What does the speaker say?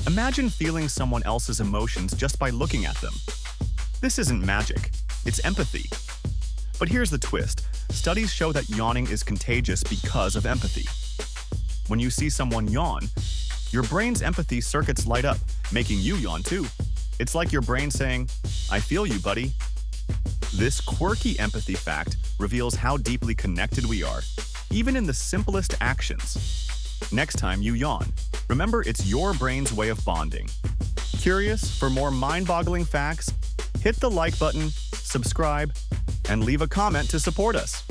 Imagine feeling someone else's emotions just by looking at them. This isn't magic, it's empathy. But here's the twist. Studies show that yawning is contagious because of empathy. When you see someone yawn, your brain's empathy circuits light up, making you yawn too. It's like your brain saying, "I feel you, buddy." This quirky empathy fact reveals how deeply connected we are, even in the simplest actions. Next time you yawn, remember it's your brain's way of bonding. Curious for more mind-boggling facts? Hit the like button, subscribe, and leave a comment to support us.